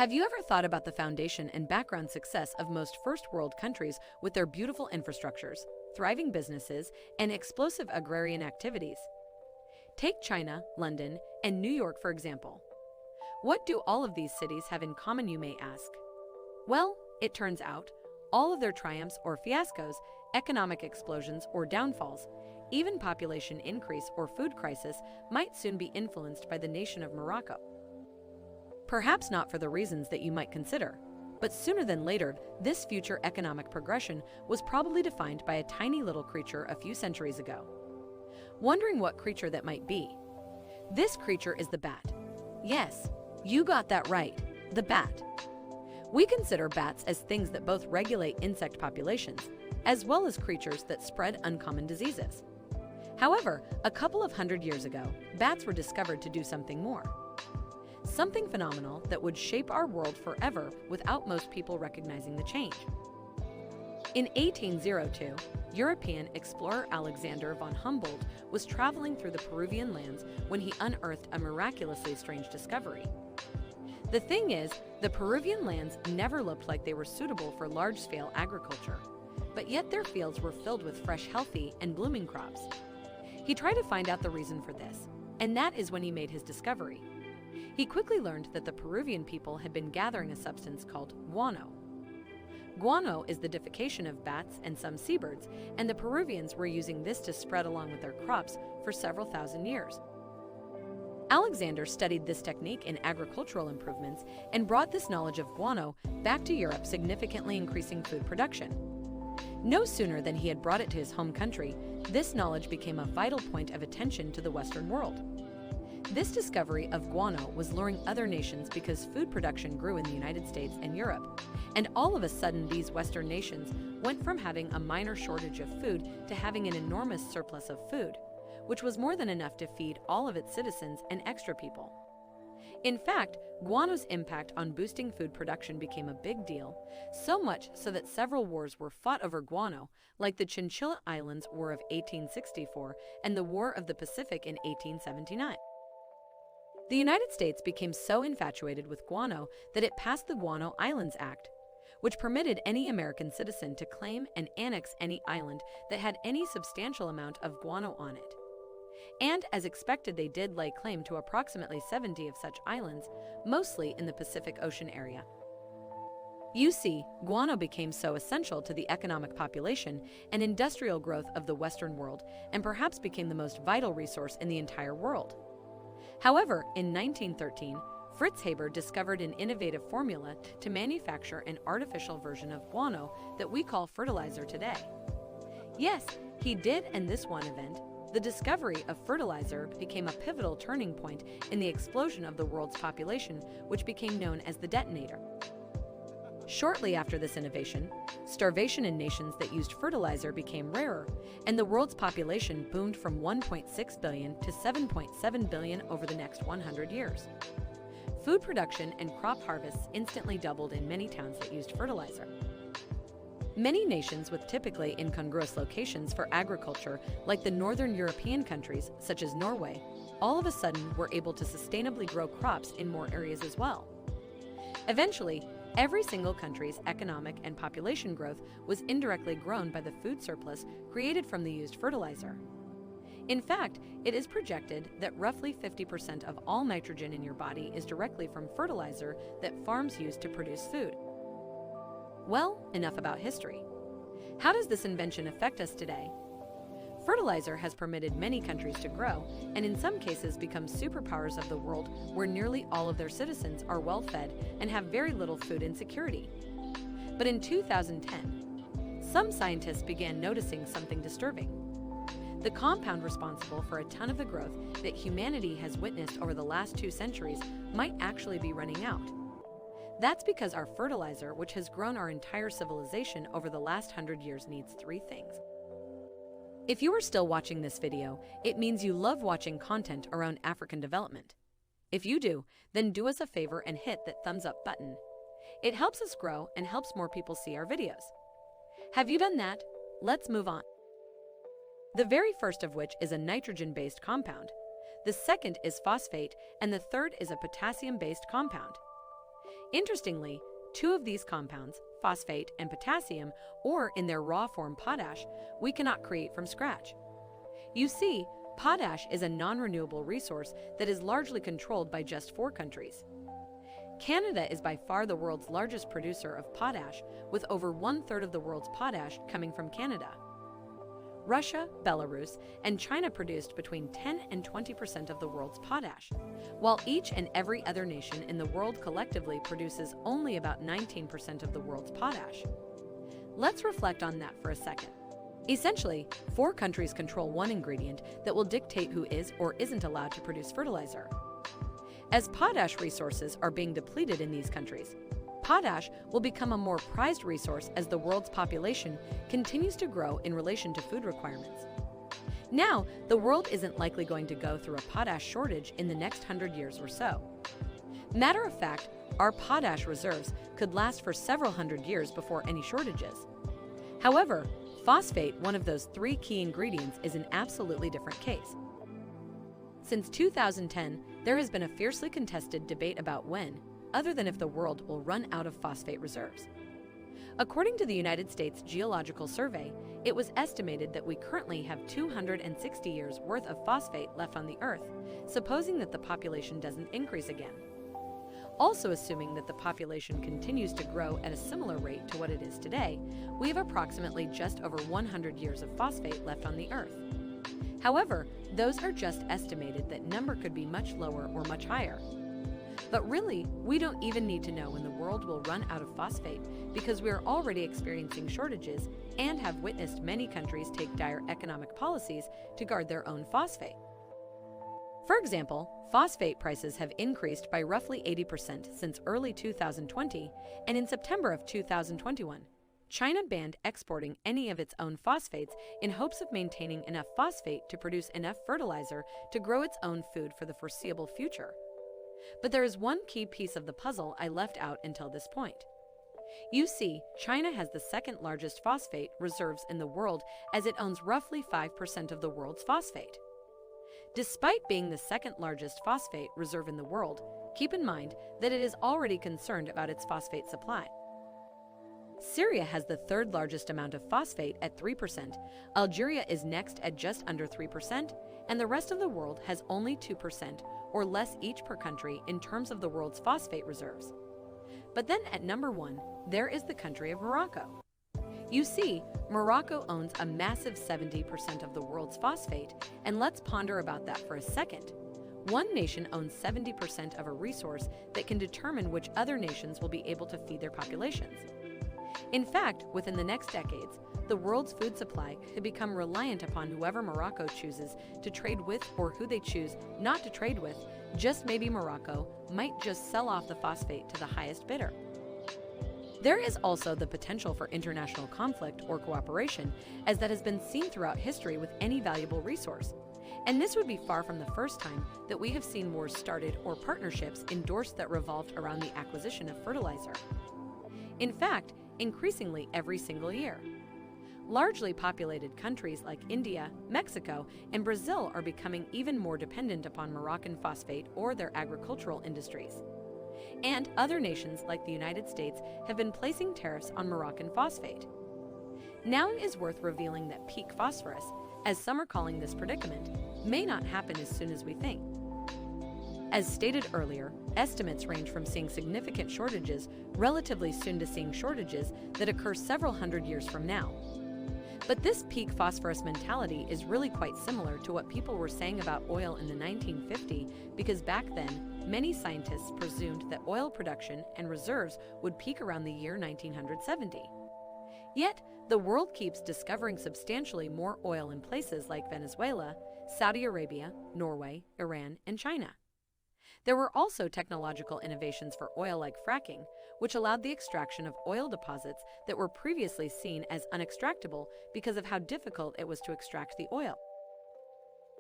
Have you ever thought about the foundation and background success of most first world countries with their beautiful infrastructures, thriving businesses, and explosive agrarian activities? Take China, London, and New York, for example. What do all of these cities have in common, you may ask? Well, it turns out, all of their triumphs or fiascos, economic explosions or downfalls, even population increase or food crisis might soon be influenced by the nation of Morocco. Perhaps not for the reasons that you might consider, but sooner than later, this future economic progression was probably defined by a tiny little creature a few centuries ago. Wondering what creature that might be? This creature is the bat. Yes, you got that right, the bat. We consider bats as things that both regulate insect populations, as well as creatures that spread uncommon diseases. However, a couple of hundred years ago, bats were discovered to do something more. Something phenomenal that would shape our world forever without most people recognizing the change. In 1802, European explorer Alexander von Humboldt was traveling through the Peruvian lands when he unearthed a miraculously strange discovery. The thing is, the Peruvian lands never looked like they were suitable for large-scale agriculture, but yet their fields were filled with fresh, healthy, and blooming crops. He tried to find out the reason for this, and that is when he made his discovery. He quickly learned that the Peruvian people had been gathering a substance called guano. Guano is the defecation of bats and some seabirds, and the Peruvians were using this to spread along with their crops for several thousand years. Alexander studied this technique in agricultural improvements and brought this knowledge of guano back to Europe, significantly increasing food production. No sooner than he had brought it to his home country, this knowledge became a vital point of attention to the Western world. This discovery of guano was luring other nations because food production grew in the United States and Europe, and all of a sudden these Western nations went from having a minor shortage of food to having an enormous surplus of food, which was more than enough to feed all of its citizens and extra people. In fact, guano's impact on boosting food production became a big deal, so much so that several wars were fought over guano, like the Chinchilla Islands War of 1864 and the War of the Pacific in 1879. The United States became so infatuated with guano that it passed the Guano Islands Act, which permitted any American citizen to claim and annex any island that had any substantial amount of guano on it. And as expected, they did lay claim to approximately 70 of such islands, mostly in the Pacific Ocean area. You see, guano became so essential to the economic population and industrial growth of the Western world, and perhaps became the most vital resource in the entire world. However, in 1913, Fritz Haber discovered an innovative formula to manufacture an artificial version of guano that we call fertilizer today. Yes, he did, and this one event, the discovery of fertilizer, became a pivotal turning point in the explosion of the world's population, which became known as the detonator. Shortly after this innovation, starvation in nations that used fertilizer became rarer, and the world's population boomed from 1.6 billion to 7.7 billion over the next 100 years. Food production and crop harvests instantly doubled in many towns that used fertilizer. Many nations with typically incongruous locations for agriculture, like the northern European countries such as Norway, all of a sudden were able to sustainably grow crops in more areas as well. Eventually, every single country's economic and population growth was indirectly grown by the food surplus created from the used fertilizer. In fact, it is projected that roughly 50% of all nitrogen in your body is directly from fertilizer that farms use to produce food. Well, enough about history. How does this invention affect us today? Fertilizer has permitted many countries to grow, and in some cases become superpowers of the world where nearly all of their citizens are well-fed and have very little food insecurity. But in 2010, some scientists began noticing something disturbing. The compound responsible for a ton of the growth that humanity has witnessed over the last 2 centuries might actually be running out. That's because our fertilizer, which has grown our entire civilization over the last 100 years, needs 3 things. If you are still watching this video, it means you love watching content around African development. If you do, then do us a favor and hit that thumbs up button. It helps us grow and helps more people see our videos. Have you done that? Let's move on. The very first of which is a nitrogen-based compound. The second is phosphate, and the third is a potassium-based compound. Interestingly, two of these compounds, phosphate and potassium, or in their raw form potash, we cannot create from scratch. You see, potash is a non-renewable resource that is largely controlled by just 4 countries. Canada is by far the world's largest producer of potash, with over 1/3 of the world's potash coming from Canada. Russia, Belarus, and China produced between 10 and 20% of the world's potash, while each and every other nation in the world collectively produces only about 19% of the world's potash. Let's reflect on that for a second. Essentially, 4 countries control one ingredient that will dictate who is or isn't allowed to produce fertilizer. As potash resources are being depleted in these countries, potash will become a more prized resource as the world's population continues to grow in relation to food requirements. Now, the world isn't likely going to go through a potash shortage in the next 100 years or so. Matter of fact, our potash reserves could last for several hundred years before any shortages. However, phosphate, one of those 3 key ingredients, is an absolutely different case. Since 2010, there has been a fiercely contested debate about when, other than if the world will run out of phosphate reserves. According to the United States Geological Survey, it was estimated that we currently have 260 years worth of phosphate left on the Earth, supposing that the population doesn't increase again. Also assuming that the population continues to grow at a similar rate to what it is today, we have approximately just over 100 years of phosphate left on the Earth. However, those are just estimated. That number could be much lower or much higher. But really, we don't even need to know when the world will run out of phosphate because we are already experiencing shortages and have witnessed many countries take dire economic policies to guard their own phosphate. For example, phosphate prices have increased by roughly 80% since early 2020, and in September of 2021, China banned exporting any of its own phosphates in hopes of maintaining enough phosphate to produce enough fertilizer to grow its own food for the foreseeable future. But there is one key piece of the puzzle I left out until this point. You see, China has the second largest phosphate reserves in the world, as it owns roughly 5% of the world's phosphate. Despite being the second largest phosphate reserve in the world, keep in mind that it is already concerned about its phosphate supply. Syria has the third largest amount of phosphate at 3%, Algeria is next at just under 3%, and the rest of the world has only 2% or less each per country in terms of the world's phosphate reserves. But then at number 1, there is the country of Morocco. You see, Morocco owns a massive 70% of the world's phosphate, and let's ponder about that for a second. One nation owns 70% of a resource that can determine which other nations will be able to feed their populations. In fact, within the next decades, the world's food supply could become reliant upon whoever Morocco chooses to trade with or who they choose not to trade with. Just maybe Morocco might just sell off the phosphate to the highest bidder. There is also the potential for international conflict or cooperation, as that has been seen throughout history with any valuable resource. And this would be far from the first time that we have seen wars started or partnerships endorsed that revolved around the acquisition of fertilizer. In fact, increasingly every single year. Largely populated countries like India, Mexico, and Brazil are becoming even more dependent upon Moroccan phosphate or their agricultural industries. And other nations like the United States have been placing tariffs on Moroccan phosphate. Now it is worth revealing that peak phosphorus, as some are calling this predicament, may not happen as soon as we think. As stated earlier, estimates range from seeing significant shortages relatively soon to seeing shortages that occur several hundred years from now. But this peak phosphorus mentality is really quite similar to what people were saying about oil in the 1950s, because back then, many scientists presumed that oil production and reserves would peak around the year 1970. Yet, the world keeps discovering substantially more oil in places like Venezuela, Saudi Arabia, Norway, Iran, and China. There were also technological innovations for oil like fracking, which allowed the extraction of oil deposits that were previously seen as unextractable because of how difficult it was to extract the oil.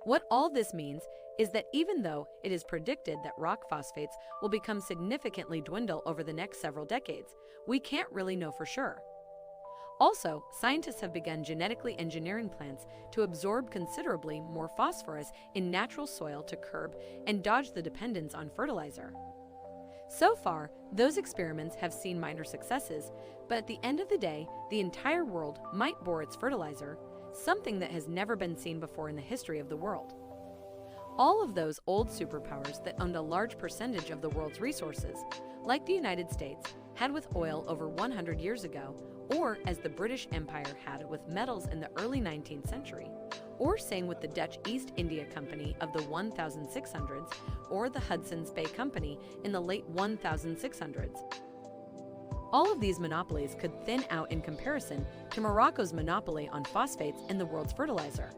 What all this means is that even though it is predicted that rock phosphates will become significantly dwindle over the next several decades, we can't really know for sure. Also, scientists have begun genetically engineering plants to absorb considerably more phosphorus in natural soil to curb and dodge the dependence on fertilizer. So far, those experiments have seen minor successes, but at the end of the day, the entire world might bore its fertilizer, something that has never been seen before in the history of the world. All of those old superpowers that owned a large percentage of the world's resources, like the United States, had with oil over 100 years ago, or as the British Empire had with metals in the early 19th century, or same with the Dutch East India Company of the 1600s, or the Hudson's Bay Company in the late 1600s. All of these monopolies could thin out in comparison to Morocco's monopoly on phosphates in the world's fertilizer.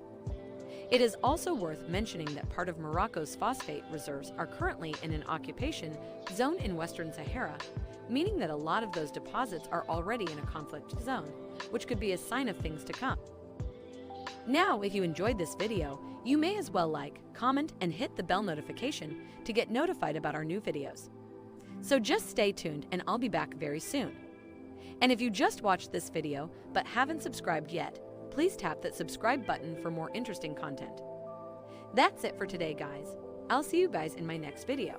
It is also worth mentioning that part of Morocco's phosphate reserves are currently in an occupation zone in Western Sahara, meaning that a lot of those deposits are already in a conflict zone, which could be a sign of things to come. Now, if you enjoyed this video, you may as well like, comment, and hit the bell notification to get notified about our new videos. So just stay tuned and I'll be back very soon. And if you just watched this video but haven't subscribed yet, please tap that subscribe button for more interesting content. That's it for today, guys. I'll see you guys in my next video.